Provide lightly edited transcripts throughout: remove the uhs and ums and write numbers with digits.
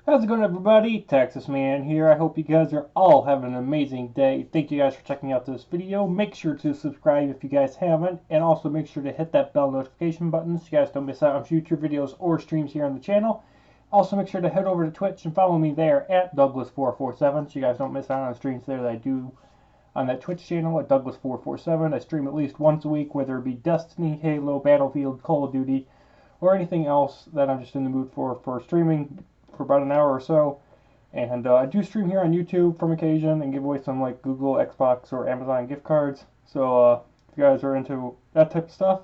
How's it going, everybody? Texas Man here. I hope you guys are all having an amazing day. Thank you guys for checking out this video. Make sure to subscribe if you guys haven't, and also make sure to hit that bell notification button so you guys don't miss out on future videos or streams here on the channel. Also, make sure to head over to Twitch and follow me there at Douglas447 so you guys don't miss out on streams there that I do on that Twitch channel at Douglas447. I stream at least once a week, whether it be Destiny, Halo, Battlefield, Call of Duty, or anything else that I'm just in the mood for streaming for about an hour or so. And I do stream here on YouTube from occasion and give away some like Google, Xbox, or Amazon gift cards. So if you guys are into that type of stuff,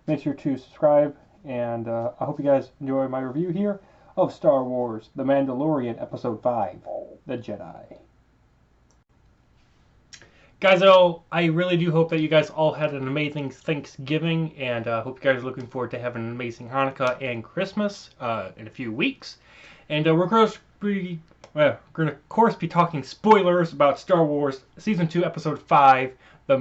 make sure to subscribe. And I hope you guys enjoy my review here of Star Wars: The Mandalorian Episode 5, The Jedi. Guys, I really do hope that you guys all had an amazing Thanksgiving, and hope you guys are looking forward to having an amazing Hanukkah and Christmas in a few weeks. And we're going to, of course, be talking spoilers about Star Wars Season 2, Episode 5, The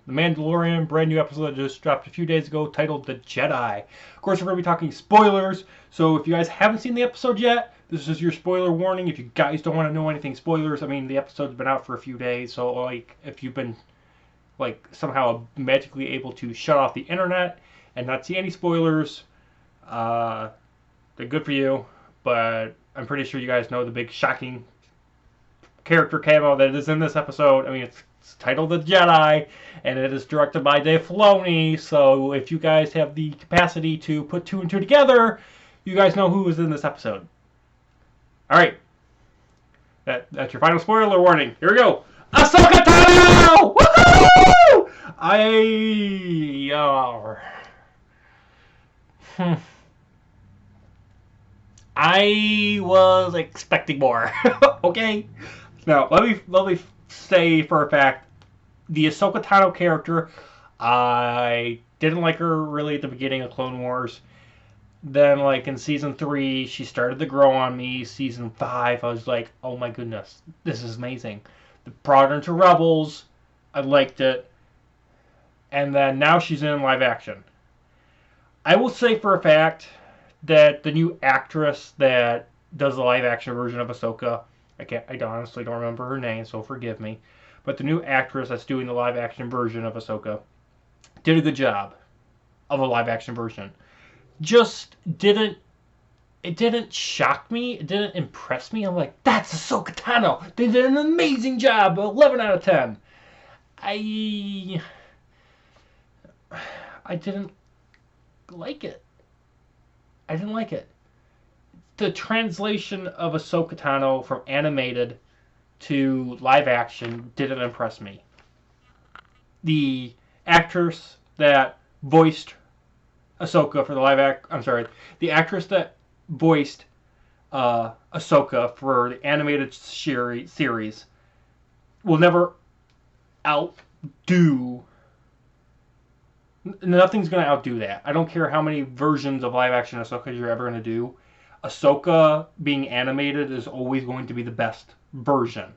Mandalorian, brand new episode that just dropped a few days ago, titled The Jedi. Of course, we're going to be talking spoilers, so if you guys haven't seen the episode yet, this is your spoiler warning. If you guys don't want to know anything spoilers, I mean, the episode's been out for a few days, so, like, if you've been, like, somehow magically able to shut off the internet and not see any spoilers, they're good for you. But I'm pretty sure you guys know the big shocking character cameo that is in this episode. I mean, it's titled The Jedi, and it is directed by Dave Filoni. So if you guys have the capacity to put two and two together, you guys know who is in this episode. All right, that's your final spoiler warning. Here we go. Ahsoka Tano! Woohoo! I was expecting more. Okay? Now, let me say for a fact, the Ahsoka Tano character, I didn't like her really at the beginning of Clone Wars. Then, like, in Season 3, she started to grow on me. Season 5, I was like, oh my goodness, this is amazing. They brought her into Rebels. I liked it. And then now she's in live action. I will say for a fact that the new actress that does the live action version of Ahsoka, I honestly don't remember her name, so forgive me, but the new actress that's doing the live action version of Ahsoka did a good job of a live action version. It didn't shock me, it didn't impress me. I'm like, that's Ahsoka Tano. They did an amazing job. 11 out of 10. I didn't like it. I didn't like it. The translation of Ahsoka Tano from animated to live action didn't impress me. The actress that voiced Ahsoka for the the actress that voiced Ahsoka for the animated series will never outdo. Nothing's going to outdo that. I don't care how many versions of live action Ahsoka you're ever going to do. Ahsoka being animated is always going to be the best version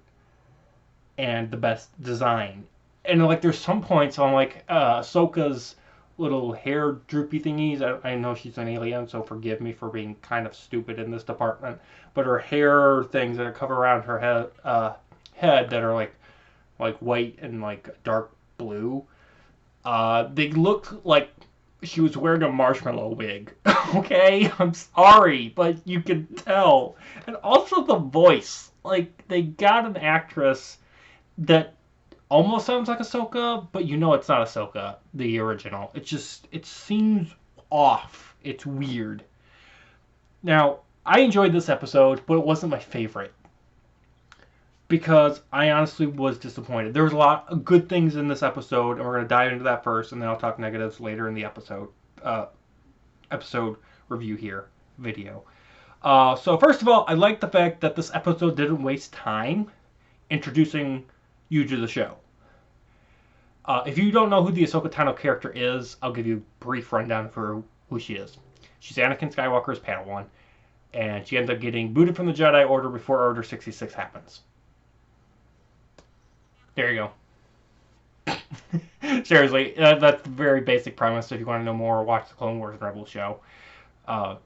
and the best design. And like, there's some points on like Ahsoka's little hair droopy thingies. I know she's an alien, so forgive me for being kind of stupid in this department. But her hair things that are covered around her head that are like white and like dark blue. They look like she was wearing a marshmallow wig. Okay? I'm sorry, but you can tell. And also the voice. Like, they got an actress that almost sounds like Ahsoka, but you know it's not Ahsoka, the original. It seems off. It's weird. Now, I enjoyed this episode, but it wasn't my favorite. Because I honestly was disappointed. There was a lot of good things in this episode, and we're going to dive into that first, and then I'll talk negatives later in the episode review here, video. So first of all, I like the fact that this episode didn't waste time introducing you to the show. If you don't know who the Ahsoka Tano character is, I'll give you a brief rundown for who she is. She's Anakin Skywalker's Padawan, and she ends up getting booted from the Jedi Order before Order 66 happens. There you go. Seriously, that's the very basic premise. If you want to know more, watch the Clone Wars Rebels show.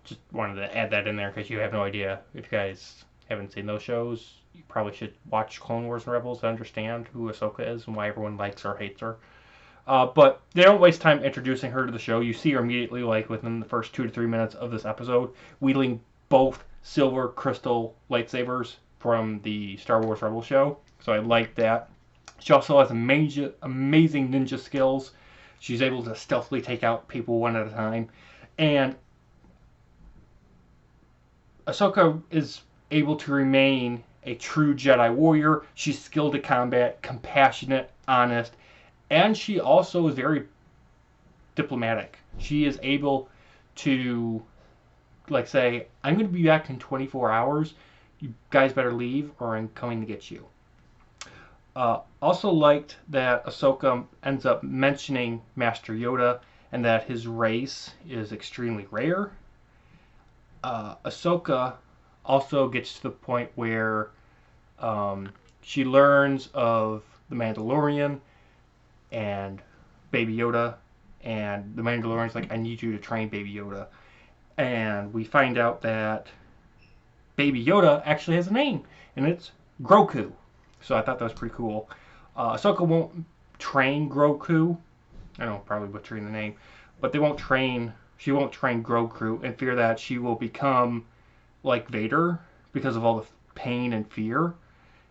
Just wanted to add that in there because you have no idea. If you guys haven't seen those shows, you probably should watch Clone Wars and Rebels to understand who Ahsoka is and why everyone likes her or hates her. But they don't waste time introducing her to the show. You see her immediately, like within the first 2 to 3 minutes of this episode, wielding both silver crystal lightsabers from the Star Wars Rebels show. So I like that. She also has amazing ninja skills. She's able to stealthily take out people one at a time. And Ahsoka is able to remain a true Jedi warrior. She's skilled at combat, compassionate, honest, and she also is very diplomatic. She is able to, like, say, I'm going to be back in 24 hours. You guys better leave or I'm coming to get you. Also liked that Ahsoka ends up mentioning Master Yoda and that his race is extremely rare. Ahsoka also gets to the point where she learns of the Mandalorian and Baby Yoda, and the Mandalorian's like, I need you to train Baby Yoda. And we find out that Baby Yoda actually has a name, and it's Grogu. So I thought that was pretty cool. Ahsoka won't train Grogu. I know, probably butchering the name, but she won't train Grogu and fear that she will become like Vader because of all the pain and fear.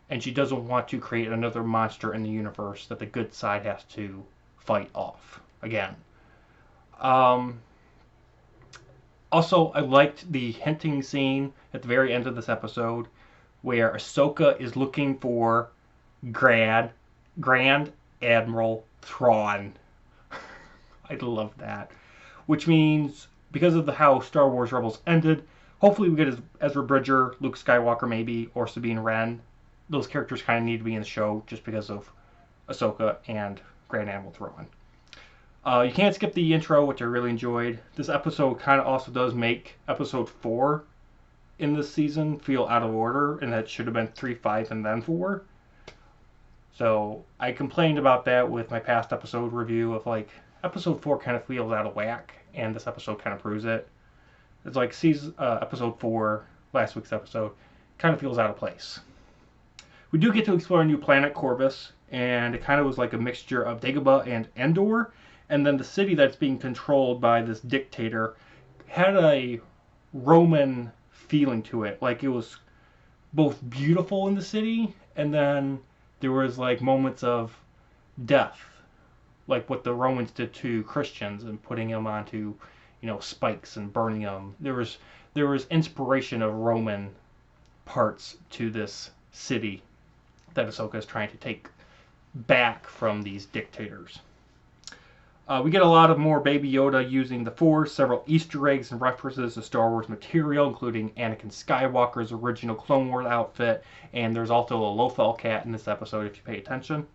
And she doesn't want to create another monster in the universe that the good side has to fight off again. Also, I liked the hinting scene at the very end of this episode where Ahsoka is looking for Grand Admiral Thrawn. I love that. Which means, because of how Star Wars Rebels ended, hopefully we get Ezra Bridger, Luke Skywalker maybe, or Sabine Wren. Those characters kind of need to be in the show just because of Ahsoka and Grand Admiral Thrawn. You can't skip the intro, which I really enjoyed. This episode kind of also does make episode 4 in this season feel out of order, and that should have been 3, 5, and then 4. So I complained about that with my past episode review of like, episode 4 kind of feels out of whack, and this episode kind of proves it. It's like episode 4, last week's episode, kind of feels out of place. We do get to explore a new planet, Corvus, and it kind of was like a mixture of Dagobah and Endor, and then the city that's being controlled by this dictator had a Roman feeling to it. Like, it was both beautiful in the city, and then there was like moments of death, like what the Romans did to Christians and putting them onto, spikes and burning them. There was inspiration of Roman parts to this city that Ahsoka is trying to take back from these dictators. We get a lot of more Baby Yoda using the Force, several Easter eggs and references to Star Wars material, including Anakin Skywalker's original Clone Wars outfit, and there's also a Lothal cat in this episode if you pay attention.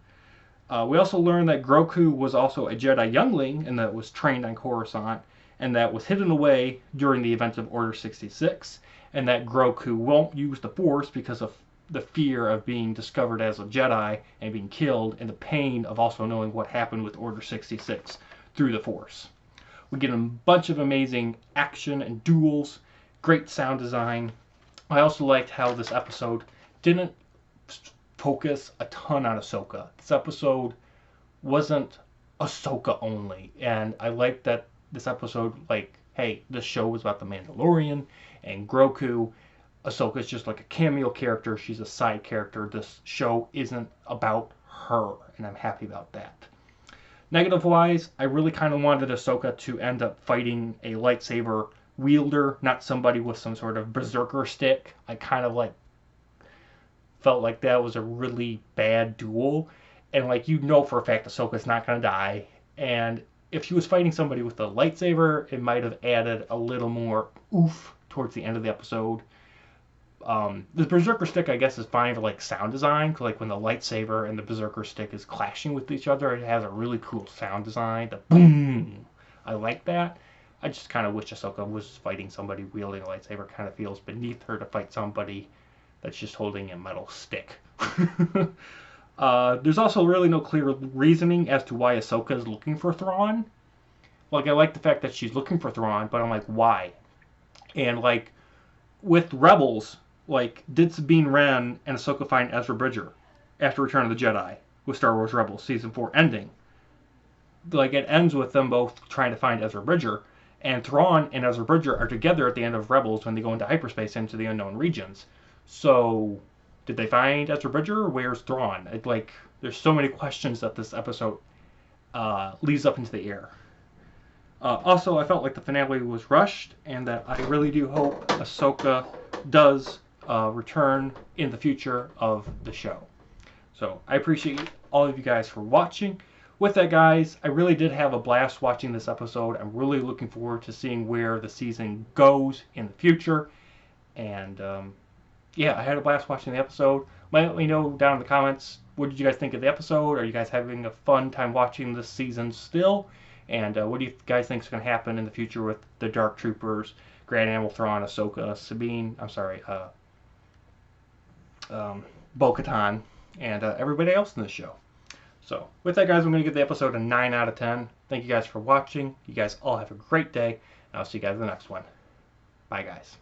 We also learn that Grogu was also a Jedi youngling and that was trained on Coruscant, and that was hidden away during the event of Order 66, and that Grogu won't use the Force because of the fear of being discovered as a Jedi and being killed, and the pain of also knowing what happened with Order 66 through the Force. We get a bunch of amazing action and duels, great sound design. I also liked how this episode didn't focus a ton on Ahsoka. This episode wasn't Ahsoka only, and I liked that this episode, like, hey, this show was about the Mandalorian and Grogu. Ahsoka's just like a cameo character. She's a side character. This show isn't about her, and I'm happy about that. Negative-wise, I really kind of wanted Ahsoka to end up fighting a lightsaber wielder, not somebody with some sort of berserker stick. I kind of felt like that was a really bad duel, and for a fact Ahsoka's not going to die, and if she was fighting somebody with a lightsaber, it might have added a little more oof towards the end of the episode. The berserker stick, I guess, is fine for sound design, because when the lightsaber and the berserker stick is clashing with each other, it has a really cool sound design. The boom, I like that. I just kind of wish Ahsoka was fighting somebody wielding a lightsaber. Kind of feels beneath her to fight somebody that's just holding a metal stick. There's also really no clear reasoning as to why Ahsoka is looking for Thrawn. I like the fact that she's looking for Thrawn, but I'm like, why? And like with Rebels, like did Sabine Wren and Ahsoka find Ezra Bridger after Return of the Jedi with Star Wars Rebels season 4 ending? Like it ends with them both trying to find Ezra Bridger, and Thrawn and Ezra Bridger are together at the end of Rebels when they go into hyperspace into the unknown regions. So, did they find Ezra Bridger? Where's Thrawn? Like, there's so many questions that this episode leaves up into the air. Also, I felt like the finale was rushed, and that I really do hope Ahsoka does return in the future of the show. So, I appreciate all of you guys for watching. With that, guys, I really did have a blast watching this episode. I'm really looking forward to seeing where the season goes in the future. And, yeah, I had a blast watching the episode. Let me know down in the comments, what did you guys think of the episode? Are you guys having a fun time watching this season still? And what do you guys think is going to happen in the future with the Dark Troopers, Grand Admiral Thrawn, Ahsoka, Sabine, Bo-Katan, and everybody else in the show? So, with that, guys, I'm going to give the episode a 9 out of 10. Thank you guys for watching. You guys all have a great day, and I'll see you guys in the next one. Bye, guys.